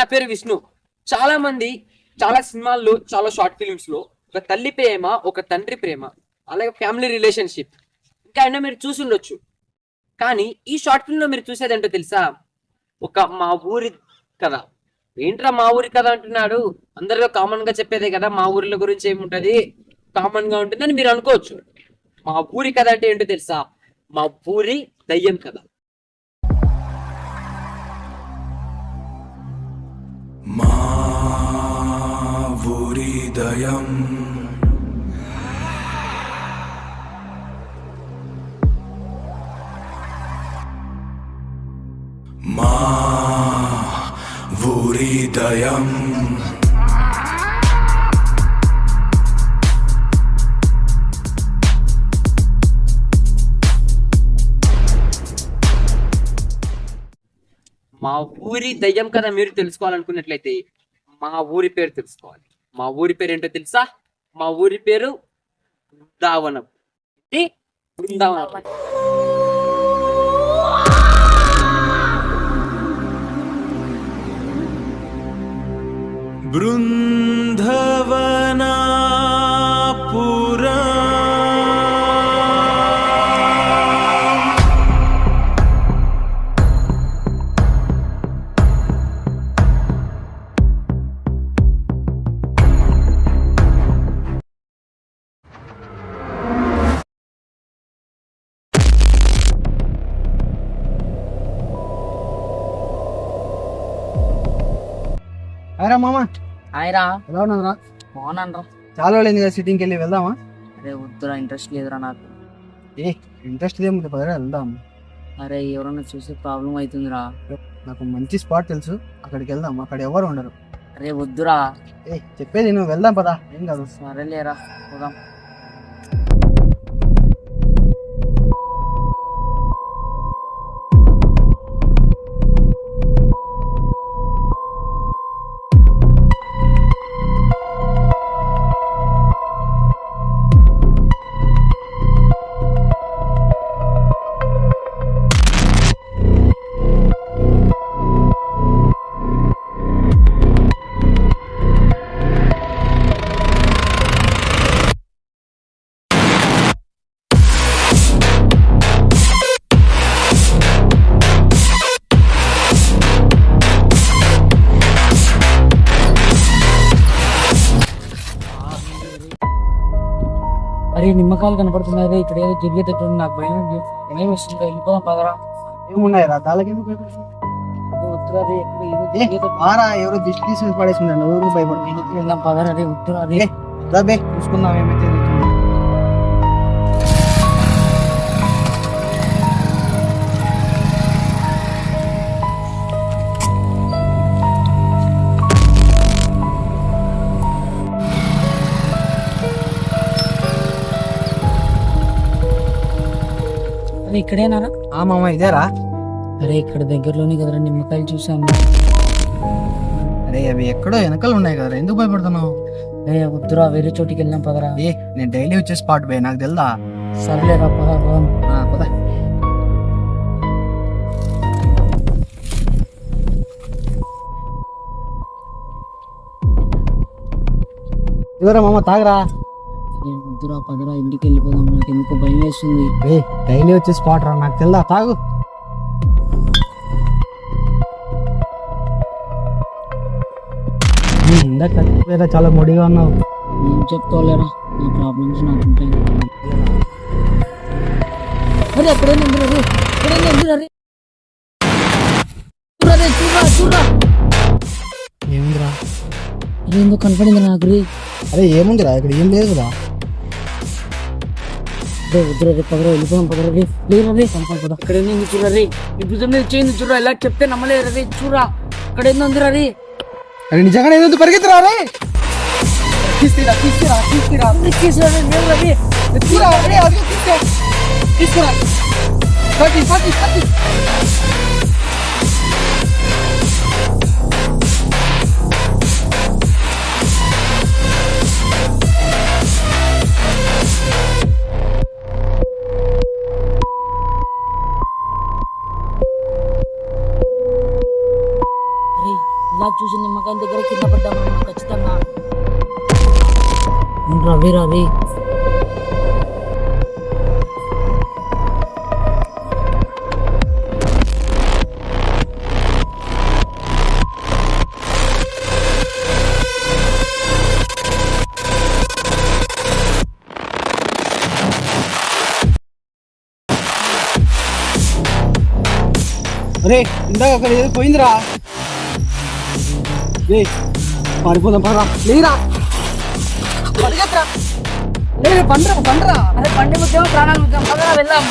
నా పేరు విష్ణు. చాలా మంది చాలా సినిమాల్లో, చాలా షార్ట్ ఫిల్మ్స్ లో ఒక తల్లి ప్రేమ, ఒక తండ్రి ప్రేమ, అలాగే ఫ్యామిలీ రిలేషన్షిప్ ఇంకా అయినా మీరు చూసి ఉండొచ్చు. కానీ ఈ షార్ట్ ఫిల్మ్ లో మీరు చూసేది ఏంటో తెలుసా? ఒక మా ఊరి కథ. ఏంట్రా మా ఊరి కథ అంటున్నాడు, అందరిలో కామన్ గా చెప్పేదే కదా, మా ఊరిలో గురించి ఏముంటది, కామన్ గా ఉంటుందని మీరు అనుకోవచ్చు. మా ఊరి కథ అంటే ఏంటో తెలుసా? మా ఊరి దయ్యం కథ. మా ఊరి దయం మా ఊరి దయం మా ఊరి దయ్యం కథ మీరు తెలుసుకోవాలనుకున్నట్లయితే మా ఊరి పేరు తెలుసుకోవాలి. మా ఊరి పేరు ఏంటో తెలుసా? మా ఊరి పేరు బృందావనం. బృందావనం. బృందావనపురం అరే మామ, హాయ్రా, ఎలా ఉన్నదిరా? బాగున్నానరా. చాలా రోజులైంది కదా సిట్టింగ్కి వెళ్ళి వెళ్దామా? అరే వద్దురా, ఇంట్రెస్ట్ లేదురా నాకు. ఇంట్రెస్ట్ ఏముంది, పదరా వెళ్దాం. అరే ఎవరన్నా చూసే ప్రాబ్లం అవుతుందిరా. నాకు మంచి స్పాట్ తెలుసు, అక్కడికి వెళ్దాం. అక్కడ ఎవరు ఉండరు. అరే వద్దురా. చెప్పేది నువ్వు వెళ్దాం పదా, ఏం కాదు. సరేలేరా, పోదాం. అరే నిమ్మకాయలు కనపడుతున్నాయి, ఇక్కడ ఏదో జరిగేటట్టు నాకు భయం. ఏం వస్తుంది, వెళ్ళిపోదాం పదరా. ఏమున్నాయిరా దానికి? వద్దురా రే, ఎక్కడ ఏదో జరిగేటట్టు. ఎవరో దిష్టి తీసి పడేసుకున్నాను, ఎవరు భయపడి వెళ్దాం పదరా రే. వద్దురా రే. బే చూసుకుందాం ఏమైతే. అరే ఇక్కడేనారా? ఆ మామ ఇదేరా. అరే ఇక్కడ దగ్గరలోనే కదరా నిమ్మకాయలు చూసాను. అరే అవి ఎక్కడో వెనకాల ఉన్నాయి కదరా, ఎందుకు భయపడుతున్నావు? అరే వద్దురా, వేరే చోటికి వెళ్దాం పదరా. నేను డైలీ వచ్చే స్పాట్ బే, నాకు తెలుదా. సర్లేరా పదా పోదాం. పద. ఇవరా మామ, తాగరా. వద్దురా పదరా, ఇంటికి వెళ్ళిపోదాం. నాకు ఎందుకు భయం వేస్తుంది. డైలీ వచ్చే స్పాట్ రా, నాకు తెలుదా, తాగు. ఇందాక చచ్చిపోయారా, చాలా మొడిగా ఉన్నావు. నేను చెప్తాలేరా, నా ప్రాబ్లమ్స్ నాకు ఉంటాయి. అరే ఎక్కడైనా ఎందుకు రే, ఎక్కడైనా ఎందుకు రే. చూడరా చూడరా. ఏముందిరా? అరే ఎందుకు కనపడింది నాకు రే. అరే ఏముందిరా, ఇక్కడ ఏం లేదురా. రే వద్దురా రే, పదరా వెళ్ళిపోదాం పదరా రే. లేరా రే, కనపడి పద. ఇక్కడైనా ఎందుకు చూడరా రే, ఈ భుజం మీద చేయింది చూడరా, ఇలా చెప్తే నమ్మలేరా రే. చూడరా ఇక్కడైనా ఉందిరా రే. అరే నిజంగానే ఎందుకు పరిగెత్తరా రే? తీసుకురా తీసుకురా తీసుకురా తీసుకురా రే, లేవురా రే. తీసుకురా రే, అది తీసుకురా తీసుకురా. పట్టి పట్టి పట్టి. ఇలా చూసి నిమ్మకాయల దగ్గర కింద పడ్డామన్నా ఖచ్చితంగా. రవి రవి అరే ఇందాక అక్కడ ఏదో పోయిందిరా. రే పారిపోదాం పదరా. లేరా పరిగెత్తరా. లే పండ్రా పండ్రా. అరే బండి ముఖ్యం ప్రాణాలు ముఖ్యం పదరా వెళ్దాం.